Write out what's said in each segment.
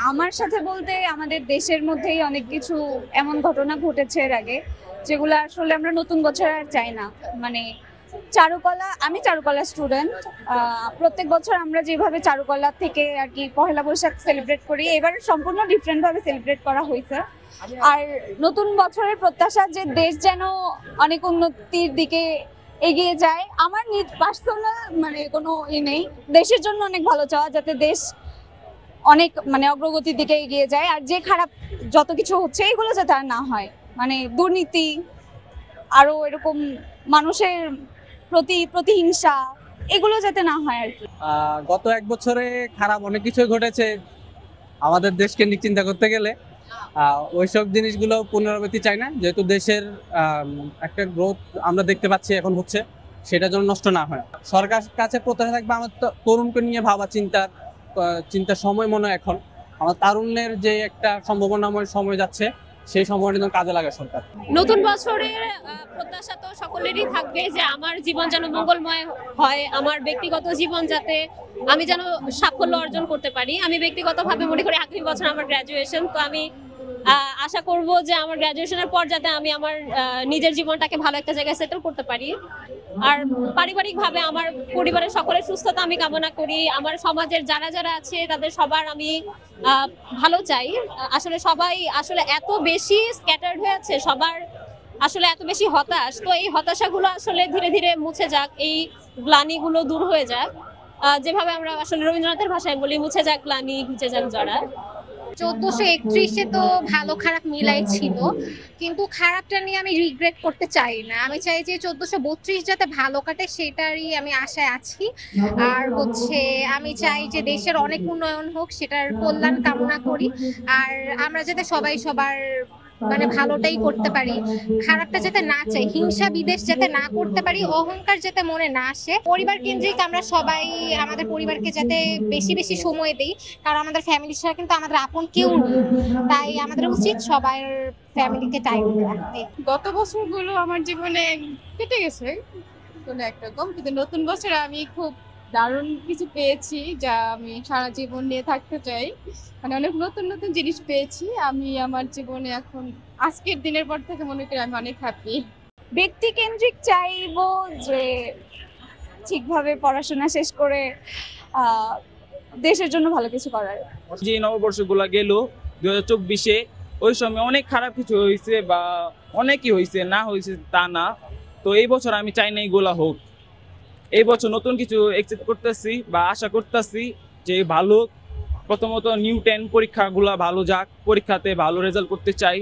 আমার সাথে বলতে আমাদের দেশের মধ্যেই অনেক কিছু এমন ঘটনা ঘটেছে এর আগে, যেগুলো আসলে আমরা নতুন বছর আর চাই না। মানে আমি চারুকলা স্টুডেন্ট। প্রত্যেক বছর আমরা যেভাবে চারুকলা থেকে আর কি পহেলা বৈশাখ সেলিব্রেট করি, এবার সম্পূর্ণ ডিফারেন্ট ভাবে সেলিব্রেট করা হয়েছে। আর নতুন বছরের প্রত্যাশা যে দেশ যেন অনেক উন্নতির দিকে এগিয়ে যায়। আমার পার্সোনাল মানে কোনো নেই, দেশের জন্য অনেক ভালো চাওয়া, যাতে দেশ অনেক মানে অগ্রগতির দিকে এগিয়ে যায়। আর যে খারাপ যত কিছু হচ্ছে এগুলো যাতে আর না হয়, মানে দুর্নীতি, আরো এরকম মানুষের প্রতিহিংসা, এগুলো যাতে না হয় আর কি। গত এক বছরে খারাপ অনেক কিছুই ঘটেছে আমাদের দেশকে নিয়ে চিন্তা করতে গেলে। ওইসব জিনিসগুলো পুনরাবৃত্তি চাই না, যেহেতু দেশের একটা গ্রোথ আমরা দেখতে পাচ্ছি এখন হচ্ছে, সেটা যেন নষ্ট না হয়। সরকার কাছে প্রত্যাশা থাকবে আমার তরুণকে নিয়ে ভাবা চিন্তার সময় মনে হয় এখন। আমার তারুণ্যের যে একটা সম্ভাবনাময় সময় যাচ্ছে, সেই সময়টা যেন কাজে লাগে সরকার। নতুন বছরের প্রত্যাশা তো সকলেরই থাকবে যে আমার জীবন যেন মঙ্গলময় হয়, আমার ব্যক্তিগত জীবন যাতে আমি যেন সাফল্য অর্জন করতে পারি। আমি ব্যক্তিগতভাবে মনে করি আগামী বছর আমার গ্র্যাজুয়েশন, তো আমি আশা করব যে আমার গ্র্যাজুয়েশনের পর যাতে আমি আমার নিজের জীবনটাকে ভালো একটা জায়গায় সেটেল করতে পারি। আর পারিবারিকভাবে আমার পরিবারের সকলের সুস্থতা আমি কামনা করি। আমার সমাজের যারা যারা আছে তাদের সবার আমি ভালো চাই। আসলে সবাই আসলে এত বেশি স্ক্যাটার্ড হয়ে আছে, সবার আসলে এত বেশি হতাশ, তো এই হতাশাগুলো আসলে ধীরে ধীরে মুছে যাক, এই গ্লানিগুলো দূর হয়ে যাক। যেভাবে আমরা আসলে রবীন্দ্রনাথের ভাষায় বলি, মুছে যাক গ্লানি, ঘুচে যাক জড়া। 1431-এ তো ভালো খারাপ মিলাই ছিল, কিন্তু খারাপটা নিয়ে আমি রিগ্রেট করতে চাই না। আমি চাই যে 1432 যাতে ভালো কাটে, সেটারই আমি আশায় আছি। আর আমি চাই যে দেশের অনেক উন্নয়ন হোক, সেটার কল্যাণ কামনা করি। আর আমরা যাতে সবাই সবার মানে ভালোটাই করতে পারি, খারাপটা যাতে না চাই, হিংসা বিদ্বেষ যাতে না করতে পারি, অহংকার যাতে মনে না আসে। পরিবার কেন্দ্রিক আমরা সবাই আমাদের পরিবারকে যাতে বেশি বেশি সময় দিই, কারণ আমাদের ফ্যামিলি ছাড়া কিন্তু আমাদের আপন কেউ নেই। তাই আমাদের উচিত সবার ফ্যামিলিকে টাইম দেওয়া। গত বছরগুলো আমার জীবনে কেটে গেছে কোনো একরকম, কিন্তু নতুন বছরে আমি খুব দারুণ কিছু পেয়েছি যা আমি সারা জীবন নিয়ে থাকতে চাই। মানে অনেক নতুন নতুন জিনিস পেয়েছি আমি আমার জীবনে। এখন আজকের দিনের পর থেকে মনে করি আমি অনেক হ্যাপি। ব্যক্তি কেন্দ্রিক চাইবো যে ঠিকভাবে পড়াশোনা শেষ করে দেশের জন্য ভালো কিছু করার। যে নববর্ষগুলো গেল 2024-এ, ওই সময় অনেক খারাপ কিছু হয়েছে বা অনেকই হয়েছে, না হয়েছে তা না। তো এই বছর আমি চাই না এগুলা হোক। এই বছর নতুন কিছু এক্সপেক্ট করতেছি বা আশা করতেছি যে ভালো, প্রথমত নিউ 10 পরীক্ষাগুলা ভালো যাক, পরীক্ষাতে ভালো রেজাল্ট করতে চাই।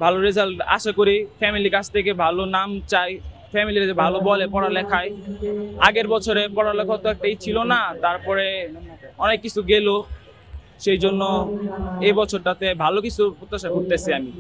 ভালো রেজাল্ট আশা করি, ফ্যামিলির কাছ থেকে ভালো নাম চাই, ফ্যামিলির যে ভালো বলে পড়ালেখায়। আগের বছরে পড়ালেখা তো একটাই ছিল না, তারপরে অনেক কিছু গেল, সেই জন্য এই বছরটাতে ভালো কিছু প্রত্যাশা করতেছি আমি।